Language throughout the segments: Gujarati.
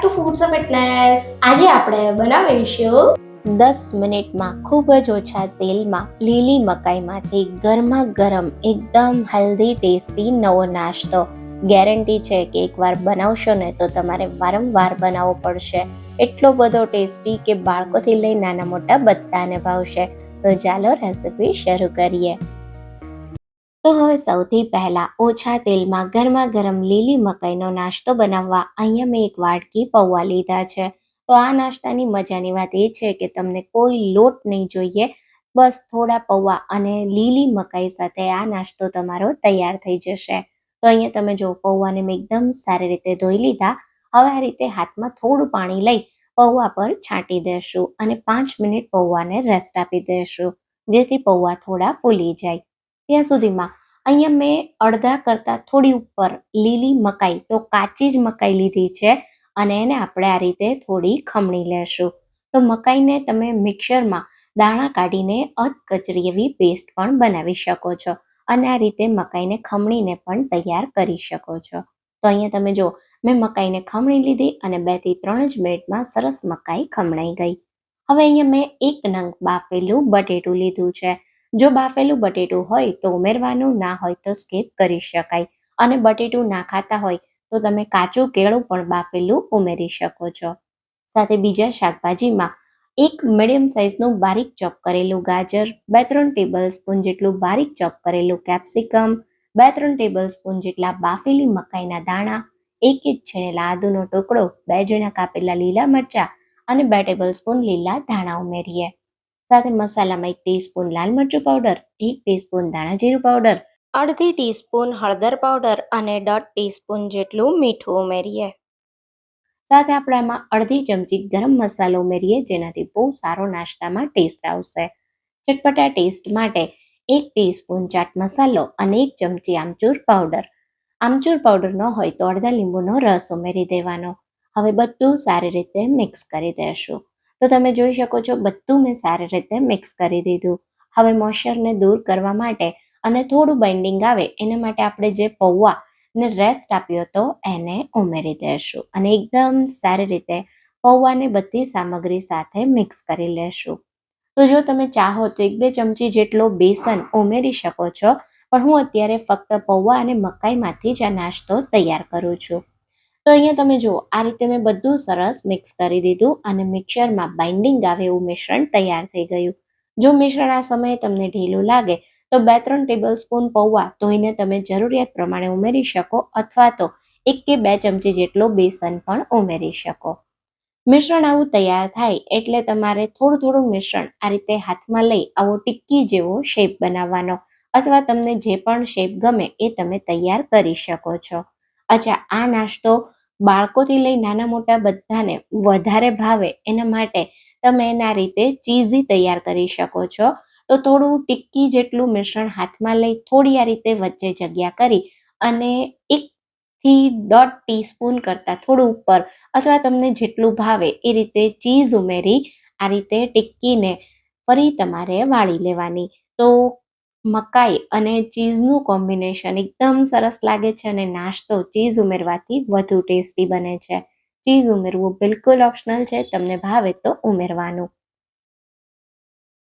Two foods of fitness. આજે આપણે બનાવીશું 10 મિનિટમાં ખૂબ જ ઓછા તેલમાં લીલી મકાઈમાંથી ગરમા ગરમ એકદમ હેલ્ધી ટેસ્ટી નવો નાસ્તો. ગેરંટી છે કે એકવાર બનાવશો ને તો તમારે વારંવાર બનાવવો પડશે. એટલો બધો ટેસ્ટી કે બાળકોથી લઈ નાના મોટા બધાને ભાવશે. તો ચાલો રેસીપી શરૂ કરીએ. તો હવે સૌથી પહેલા ઓછા તેલમાં ગરમા ગરમ લીલી મકાઈનો નાસ્તો બનાવવા અહીંયા મેં એક વાટકી પૌવા લીધા છે. તો આ નાસ્તાની મજાની વાત એ છે કે તમને કોઈ લોટ નહીં જોઈએ, બસ થોડા પૌવા અને લીલી મકાઈ સાથે આ નાસ્તો તમારો તૈયાર થઈ જશે. તો અહીંયા તમે જો પૌવાને મેં એકદમ સારી રીતે ધોઈ લીધા. હવે આ રીતે હાથમાં થોડું પાણી લઈ પૌવા પર છાંટી દેશું અને 5 મિનિટ પૌવાને રેસ્ટ આપી દેશું, જેથી પૌવા થોડા ફૂલી જાય. ત્યાં સુધીમાં અહીંયા મેં અડધા કરતાં થોડી ઉપર લીલી મકાઈ, તો કાચી જ મકાઈ લીધી છે અને એને આપણે આ રીતે થોડી ખમણી લેશું. તો મકાઈને તમે મિક્સરમાં દાણા કાઢીને અધકચરી એવી પેસ્ટ પણ બનાવી શકો છો અને આ રીતે મકાઈને ખમણીને પણ તૈયાર કરી શકો છો. તો અહીંયા તમે જો મેં મકાઈને ખમણી લીધી અને 2 થી 3 જ મિનિટમાં સરસ મકાઈ ખમણાઈ ગઈ. હવે અહીંયા મેં એક નંગ બાફેલું બટેટું લીધું છે. જો બાફેલું બટેટું હોય તો ઉમેરવાનું, ના હોય તો સ્કીપ કરી શકાય. અને બટેટું ના ખાતા હોય તો તમે કાચું કેળું પણ બાફેલું ઉમેરી શકો છો. સાથે બીજા શાકભાજીમાં એક મીડિયમ સાઇઝનું બારીક ચોપ કરેલું ગાજર, 2-3 ટેબલ સ્પૂન જેટલું બારીક ચોપ કરેલું કેપ્સિકમ, 2-3 ટેબલ સ્પૂન જેટલા બાફેલી મકાઈના દાણા, એક ઇંચ છીણેલા આદુનો ટુકડો, 2 ઝીણા કાપેલા લીલા મરચાં અને 2 ટેબલ સ્પૂન લીલા ધાણા ઉમેરીએ. સાથે મસાલામાં 1 ટીસ્પૂન લાલ મરચું પાવડર, 1 ટીસ્પૂન ધાણા જીરું પાવડર, અડધી ટીસ્પૂન હળદર પાવડર અને 1/2 ટીસ્પૂન જેટલું મીઠું ઉમેરીએ. સાથે આપણે આમાં અડધી ચમચી ગરમ મસાલો ઉમેરીએ, જેનાથી બહુ સારો નાસ્તામાં ટેસ્ટ આવશે. ચટપટા ટેસ્ટ માટે 1 ટીસ્પૂન ચાટ મસાલો અને 1 ચમચી આમચૂર પાવડર. આમચૂર પાવડર ન હોય તો અડધા લીંબુનો રસ ઉમેરી દેવાનો. હવે બધું સારી રીતે મિક્સ કરી દેશું. તો તમે જોઈ શકો છો બધું મેં સારી રીતે મિક્સ કરી દીધું. હવે મોઇશ્ચરને દૂર કરવા માટે અને થોડું બાઇન્ડિંગ આવે એના માટે આપણે જે પૌવા ને રેસ્ટ આપ્યો હતો એને ઉમેરી દેશું અને એકદમ સારી રીતે પૌવાને બધી સામગ્રી સાથે મિક્સ કરી લેશું. તો જો તમે ચાહો તો 1-2 ચમચી જેટલો બેસન ઉમેરી શકો છો, પણ હું અત્યારે ફક્ત પૌવા અને મકાઈમાંથી જ આ નાસ્તો તૈયાર કરું છું. તો અહીંયા તમે જુઓ આ રીતે મેં બધું સરસ મિક્સ કરી દીધું અને મિક્સરમાં બાઇન્ડિંગ આવે એવું મિશ્રણ તૈયાર થઈ ગયું. જો મિશ્રણ આ સમયે તમને ઢીલું લાગે તો 2-3 ટેબલ સ્પૂન પૌવા ધોઈને તમે જરૂરિયાત પ્રમાણે ઉમેરી શકો, અથવા તો 1 કે 2 ચમચી જેટલો બેસન પણ ઉમેરી શકો. મિશ્રણ આવું તૈયાર થાય એટલે તમારે થોડું થોડું મિશ્રણ આ રીતે હાથમાં લઈ આવો ટિક્કી જેવો શેપ બનાવવાનો, અથવા તમને જે પણ શેપ ગમે એ તમે તૈયાર કરી શકો છો. અચ્છા, આ નાસ્તો બાળકોથી લઈ નાના મોટા બધાને વધારે ભાવે એના માટે તમે એના રીતે ચીઝી તૈયાર કરી શકો છો. તો થોડું ટિક્કી જેટલું મિશ્રણ હાથમાં લઈ થોડી આ રીતે વચ્ચે જગ્યા કરી અને 1 થી 1.5 ટીસ્પૂન કરતાં થોડું ઉપર, અથવા તમને જેટલું ભાવે એ રીતે ચીઝ ઉમેરી આ રીતે ટિક્કીને ફરી તમારે વાળી લેવાની. તો મકાઈ અને ચીઝનું કોમ્બિનેશન એકદમ સરસ લાગે છે અને નાસ્તો ચીઝ ઉમેરવાથી વધુ ટેસ્ટી બને છે. ચીઝ ઉમેરવું બિલકુલ ઓપ્શનલ છે, તમને ભાવે તો ઉમેરવાનું.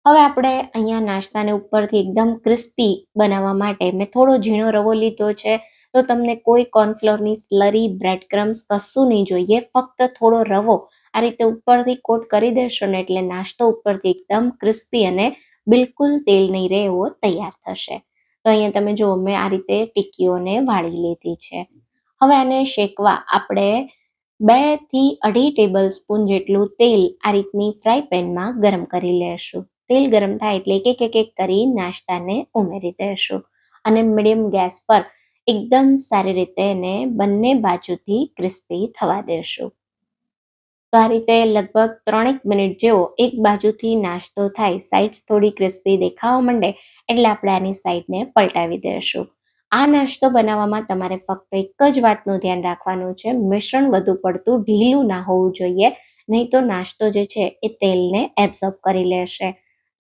હવે આપણે અહીંયા નાસ્તાને ઉપરથી એકદમ ક્રિસ્પી બનાવવા માટે મેં થોડો ઝીણો રવો લીધો છે. તો તમને કોઈ કોર્નફ્લોરની સ્લરી, બ્રેડ ક્રમ્સ કશું નહીં જોઈએ, ફક્ત થોડો રવો આ રીતે ઉપરથી કોટ કરી દેશો ને એટલે નાસ્તો ઉપરથી એકદમ ક્રિસ્પી અને બિલકુલ તેલ નહીં રહે એવો તૈયાર થશે. તો અહીંયા તમે જુઓ મેં આ રીતે ટિક્કીઓને વાળી લીધી છે. હવે આને શેકવા આપણે 2 થી 2.5 ટેબલ સ્પૂન જેટલું તેલ આ રીતની ફ્રાય પેનમાં ગરમ કરી લેશું. તેલ ગરમ થાય એટલે એક કરી નાસ્તાને ઉમેરી દેશું અને મીડિયમ ગેસ પર એકદમ સારી રીતે એને બંને બાજુથી ક્રિસ્પી થવા દેશું. તો આ રીતે લગભગ 3 મિનિટ જેવો એક બાજુથી નાસ્તો થાય, સાઇડ્સ થોડી ક્રિસ્પી દેખાવા માંડે એટલે આપણે આની સાઈડને પલટાવી દેશું. આ નાસ્તો બનાવવામાં તમારે ફક્ત એક જ વાતનું ધ્યાન રાખવાનું છે, મિશ્રણ વધુ પડતું ઢીલું ના હોવું જોઈએ, નહીં તો નાસ્તો જે છે એ તેલને એબ્ઝોર્બ કરી લેશે.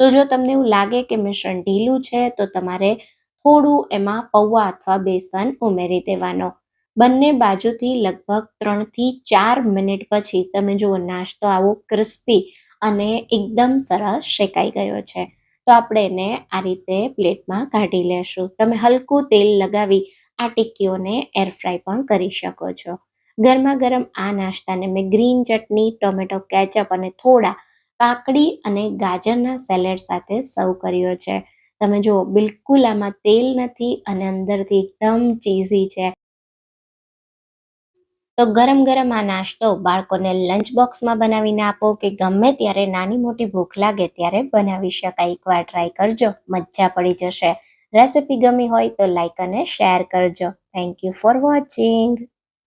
તો જો તમને એવું લાગે કે મિશ્રણ ઢીલું છે તો તમારે થોડું એમાં પૌવા અથવા બેસન ઉમેરી દેવાનો. બંને બાજુથી લગભગ 3થી 4 મિનિટ પછી તમે જુઓ નાસ્તો આવો ક્રિસ્પી અને એકદમ સરસ શેકાઈ ગયો છે. તો આપણે એને આ રીતે પ્લેટમાં કાઢી લેશું. તમે હલકું તેલ લગાવી આ ટિક્કીઓને એર ફ્રાય પણ કરી શકો છો. ગરમા ગરમ આ નાસ્તાને મેં ગ્રીન ચટણી, ટોમેટો કેચઅપ અને થોડા કાકડી અને ગાજરના સેલેડ સાથે સર્વ કર્યો છે. તમે જુઓ બિલકુલ આમાં તેલ નથી અને અંદરથી એકદમ ચીઝી છે. તો ગરમ ગરમ આ નાસ્તો બાળકોને લંચ બોક્સમાં બનાવીને આપો કે ગમે ત્યારે નાની મોટી ભૂખ લાગે ત્યારે બનાવી શકાય. એકવાર ટ્રાય કરજો, મજા પડી જશે. રેસિપી ગમી હોય તો લાઈક અને શેર કરજો. Thank you for watching.